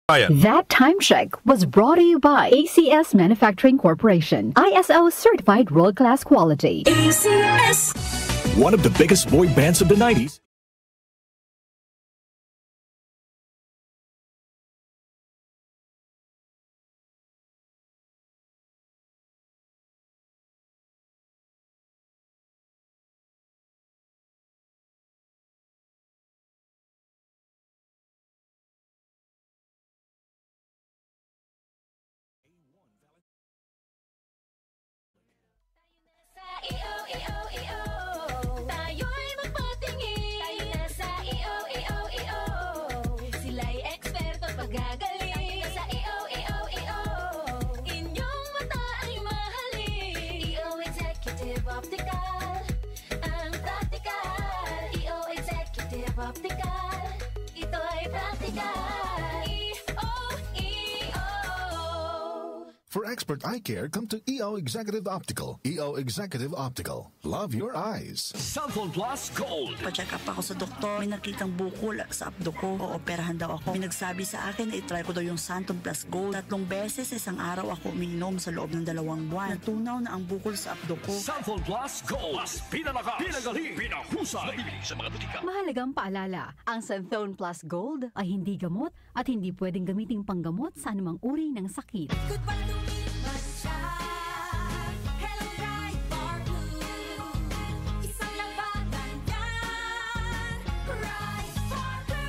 That time check was brought to you by ACS Manufacturing Corporation, ISO certified world-class quality. ACS. One of the biggest boy bands of the 90s. For expert eye care, come to EO Executive Optical. EO Executive Optical. Love your eyes. Cellphone Plus Gold. Pa-check up ako sa doktor. May nakitang bukol sa abdo ko. Ooperahan daw ako. May nagsabi sa akin na itry ko daw yung Santon Plus Gold. 3 beses isang araw ako umiinom sa loob ng 2 buwan. Natunaw na ang bukol sa abdo ko. Cellphone Plus Gold. Mas pinalakas, pinagaling, pinahusay. Mabibili sa mga butika. Mahalagang paalala, ang Santhone Plus Gold ay hindi gamot at hindi pwedeng gamiting panggamot sa anumang uri ng sakit.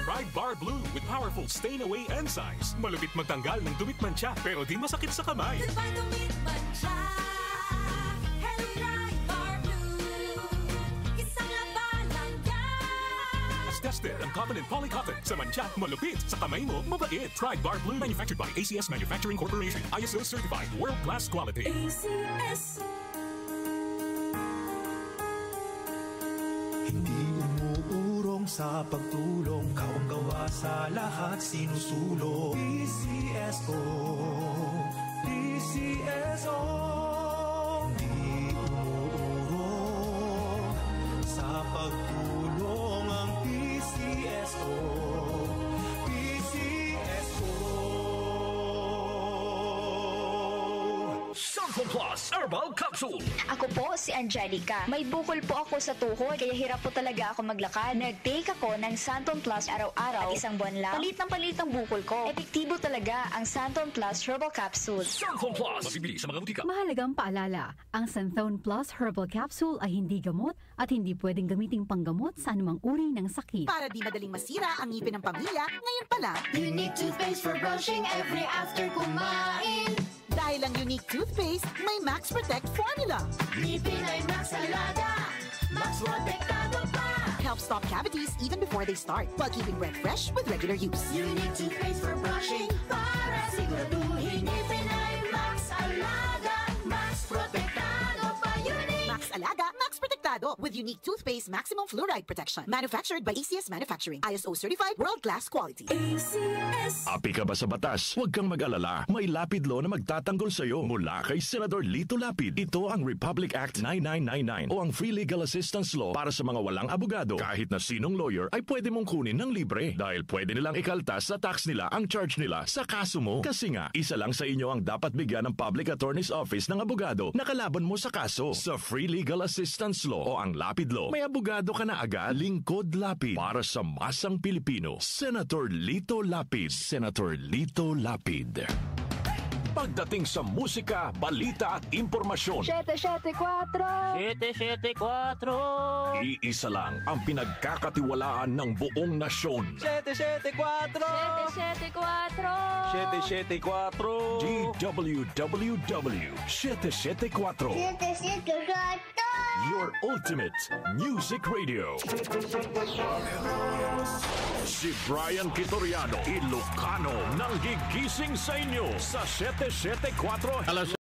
Ride Bar Blue with powerful stain-away enzymes. Malupit magtanggal ng dumit mancha pero di masakit sa kamay. Tested ang cotton and polycotton. Sa mancha, malupit. Sa kamay mo, mabait. Ride Bar Blue. Manufactured by ACS Manufacturing Corporation. ISO certified. World-class quality. ACS. Hindi umuurong sa pagtulong, kawang gawa sa lahat sinusulong. PCSO, PCSO. Hindi umuurong sa pagtulong ang PCSO, PCSO. Cellphone Plus Herbal Capsule. Ako po si Angelica. May bukol po ako sa tuhod, kaya hirap po talaga ako maglakad. Nag-take ako ng Santon Plus araw-araw at 1 buwan lang. Palit ang bukol ko. Epektibo talaga ang Santon Plus Herbal Capsule. Cellphone Plus. Mabibili sa mga butika. Mahalagang paalala, ang Santhone Plus Herbal Capsule ay hindi gamot at hindi pwedeng gamiting panggamot sa anumang uri ng sakit. Para di madaling masira ang ngipin ng pamilya, ngayon pa lang, Unique toothpaste for brushing every after kumain. dahil ang unique toothpaste, may Max Protect formula. Ngipin ay Max Alaga, Max Protektado pa. Helps stop cavities even before they start, while keeping breath fresh with regular use. Unique toothpaste for brushing, para siguraduhin ngipin ay Max Alaga, Max Protektado pa. Unique Max Alaga, Max Protectado with unique toothpaste maximum fluoride protection. Manufactured by ACS Manufacturing. ISO certified world-class quality. ACS. Api ka ba sa batas? Huwag kang mag-alala. May lapid law na magtatanggol sa iyo mula kay Senador Lito Lapid. Ito ang Republic Act 9999 o ang Free Legal Assistance Law para sa mga walang abogado. Kahit na sinong lawyer ay pwede mong kunin ng libre dahil pwede nilang ikaltas sa tax nila ang charge nila sa kaso mo. Kasi nga, isa lang sa inyo ang dapat bigyan ng Public Attorney's Office ng abogado na kalaban mo sa kaso. Sa Free Legal Assistance Law o ang Lapid Law, may abogado ka na agad. Lingkod Lapid para sa masang Pilipino. Senator Lito Lapid. Senator Lito Lapid. Pagdating sa musika, balita at impormasyon, 774! 774. iisa lang ang pinagkakatiwalaan ng buong nasyon. 774. 774. DWWW 774. Your ultimate music radio. Si Brian Kitoriano, Ilocano, nang gigising sa inyo sa 774. Alas